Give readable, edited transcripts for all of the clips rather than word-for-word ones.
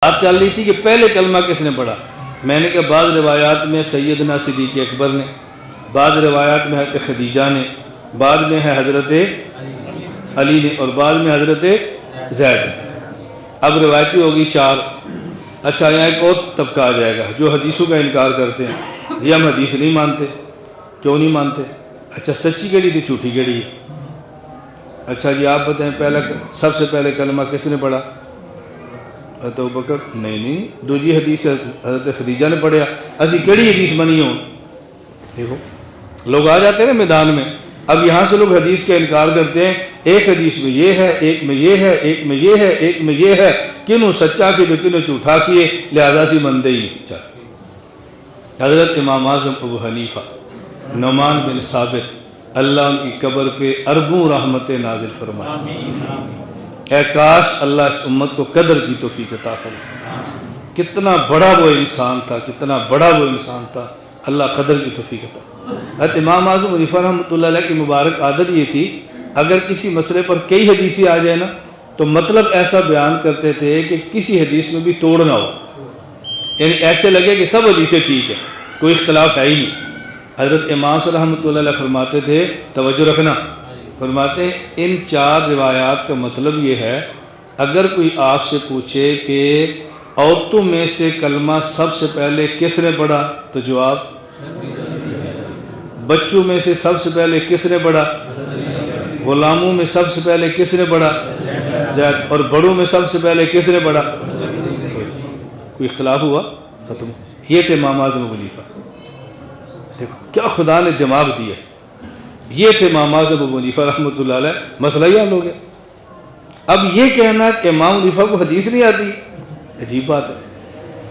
بات چل رہی تھی کہ پہلے کلمہ کس نے پڑھا. میں نے کہا بعض روایات میں سیدنا صدیق اکبر نے، بعض روایات میں حضرت خدیجہ نے، بعد میں ہے حضرت علی نے، اور بعد میں حضرت زید نے. اب روایتی ہوگی 4. اچھا یہاں ایک اور طبقہ آ جائے گا جو حدیثوں کا انکار کرتے ہیں. جی ہم حدیث نہیں مانتے. کیوں نہیں مانتے؟ اچھا سچی کیڑی تھی جھوٹی کیڑی ہے؟ اچھا جی آپ بتائیں پہلا سب سے پہلے کلمہ کس نے پڑھا؟ حضرت ابوبکر. نہیں دوسری حدیث حضرت خدیجہ نے پڑھا. اسی کیڑی حدیث بنی ہو؟ دیکھو لوگ آ جاتے ہیں نا میدان میں. اب یہاں سے لوگ حدیث کا انکار کرتے ہیں، ایک حدیث میں یہ ہے، ایک میں یہ ہے، ایک میں یہ ہے، ایک میں یہ ہے، کنوں سچا کی تو کنوں جھوٹا کیے، لہذا سی مندے ہی. حضرت امام اعظم ابو حنیفہ نعمان بن ثابت، اللہ ان کی قبر پہ اربوں رحمت نازل فرمائے. اے کاش اللہ اس امت کو قدر کی توفیق عطا فرمائے. کتنا بڑا وہ انسان تھا، کتنا بڑا وہ انسان تھا، اللہ قدر کی توفیق عطا. حضرت امام اعظم حنیفہ رحمۃ اللہ علیہ کی مبارک عادت یہ تھی، اگر کسی مسئلے پر کئی حدیثیں آ جائے نا تو مطلب ایسا بیان کرتے تھے کہ کسی حدیث میں بھی توڑ نہ ہو، یعنی ایسے لگے کہ سب حدیثیں ٹھیک ہیں، کوئی اختلاف ہے ہی نہیں. حضرت امام صلی رحمۃ اللہ علیہ فرماتے تھے، توجہ رکھنا، فرماتے ہیں ان 4 روایات کا مطلب یہ ہے، اگر کوئی آپ سے پوچھے کہ عورتوں میں سے کلمہ سب سے پہلے کس نے پڑھا تو جواب، بچوں میں سے سب سے پہلے کس نے پڑھا، غلاموں میں سب سے پہلے کس نے پڑھا، زید، اور بڑوں میں سب سے پہلے کس نے پڑھا. کوئی اختلاف ہوا ختم. یہ تھے امام اعظم ابو حنیفہ. دیکھو کیا خدا نے دماغ دیا. یہ تھے امام اعظم ابو حنیفہ رحمۃ اللہ علیہ. مسئلہ ہی حل ہو گیا. اب یہ کہنا کہ امام حنیفہ کو حدیث نہیں آتی، عجیب بات ہے.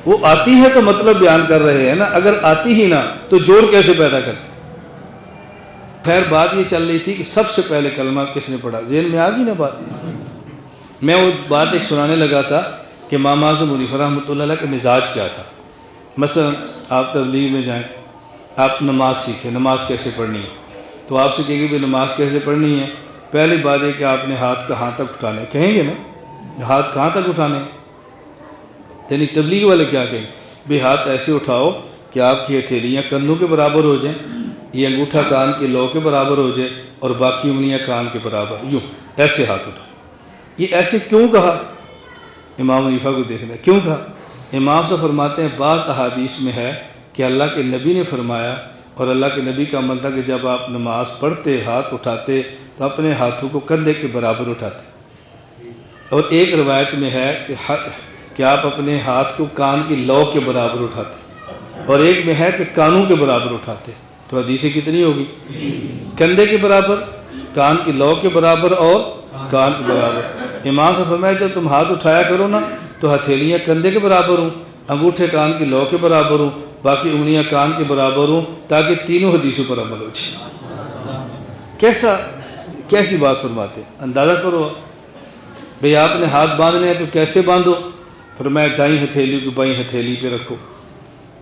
وہ آتی ہے تو مطلب بیان کر رہے ہیں نا، اگر آتی ہی نہ تو جوڑ کیسے پیدا کرتے. خیر بات یہ چل رہی تھی کہ سب سے پہلے کلمہ کس نے پڑھا. ذہن میں آ گئی نا بات. میں وہ بات ایک سنانے لگا تھا کہ امام اعظم حنیفہ رحمۃ اللہ علیہ کا مزاج کیا تھا. مثلا آپ تبلیغ میں جائیں، آپ نماز سیکھیں، نماز کیسے پڑھنی ہے، تو آپ سے کہیں گے بھی نماز کیسے پڑھنی ہے. پہلی بات ہے کہ آپ نے ہاتھ کہاں تک اٹھانے، کہیں گے نا ہاتھ کہاں تک اٹھانے. یعنی تبلیغ والے کیا کہیں بھی ہاتھ ایسے اٹھاؤ کہ آپ کی ہتھیلیاں کندھوں کے برابر ہو جائیں، یہ انگوٹھا کان کی لو کے برابر ہو جائے اور باقی انگلیاں کان کے برابر، یوں ایسے ہاتھ اٹھاؤ. یہ ایسے کیوں کہا؟ امام حنیفہ کو دیکھنا کیوں کہا. امام سے فرماتے ہیں بعض احادیث میں ہے کہ اللہ کے نبی نے فرمایا، اور اللہ کے نبی کا عمل تھا کہ جب آپ نماز پڑھتے ہاتھ اٹھاتے تو اپنے ہاتھوں کو کندھے کے برابر اٹھاتے. اور ایک روایت میں ہے کہ آپ اپنے ہاتھ کو کان کی لو کے برابر اٹھاتے، اور ایک میں ہے کہ کانوں کے برابر اٹھاتے. تو حدیثیں کتنی ہوگی؟ کندھے کے برابر، کان کی لو کے برابر اور کان کے برابر. امام سے فرمایا جب تم ہاتھ اٹھایا کرو نا تو ہتھیلیاں کندھے کے برابر ہوں، انگوٹھے کان کی لو کے برابر ہوں، باقی انگلیاں کان کے برابر ہوں، تاکہ تینوں حدیثوں پر عمل ہو جائے. کیسی بات فرماتے. اندازہ کرو بھئی آپ نے ہاتھ باندھنے ہیں تو کیسے باندھو. فرمایا دائیں ہتھیلی کو بائیں ہتھیلی پہ رکھو،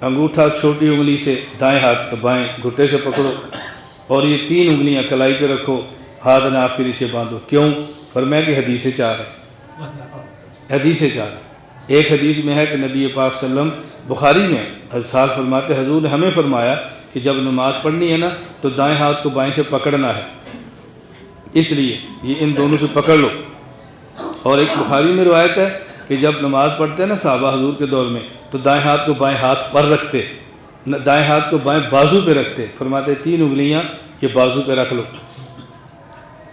انگوٹھا چھوٹی انگلی سے دائیں ہاتھ کا بائیں گھٹے سے پکڑو، اور یہ 3 انگلیاں کلائی پہ رکھو، ہاتھ ناف کے نیچے باندھو. کیوں؟ فرمایا کہ حدیثیں 4 ہیں. حدیثیں 4 ہیں. ایک حدیث میں ہے کہ نبی پاک صلی اللہ علیہ وسلم، بخاری میں حضرت فرماتے حضور نے ہمیں فرمایا کہ جب نماز پڑھنی ہے نا تو دائیں ہاتھ کو بائیں سے پکڑنا ہے، اس لیے یہ ان دونوں سے پکڑ لو. اور ایک بخاری میں روایت ہے کہ جب نماز پڑھتے ہیں نا صحابہ حضور کے دور میں تو دائیں ہاتھ کو بائیں ہاتھ پر رکھتے، دائیں ہاتھ کو بائیں بازو پہ رکھتے. فرماتے 3 انگلیاں یہ بازو پہ رکھ لو،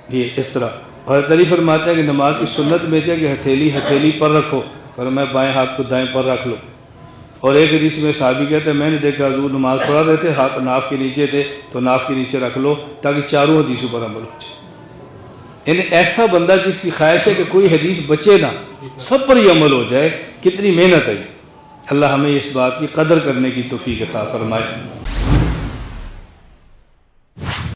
یہ اس طرح. اور علی فرماتے ہیں کہ نماز کی سنت میں ہے کہ ہتھیلی پر رکھو، فرمایا بائیں ہاتھ کو دائیں پر رکھ لو. اور ایک حدیث میں صحابی کہتے ہیں میں نے دیکھا حضور نماز پڑھا رہے تھے، ہاتھ ناف کے نیچے تھے تو ناف کے نیچے رکھ لو تاکہ 4 حدیثوں پر عمل ہو جائے. یعنی ایسا بندہ جس کی خواہش ہے کہ کوئی حدیث بچے نہ، سب پر یہ عمل ہو جائے، کتنی محنت ہے. اللہ ہمیں اس بات کی قدر کرنے کی توفیق عطا فرمائے.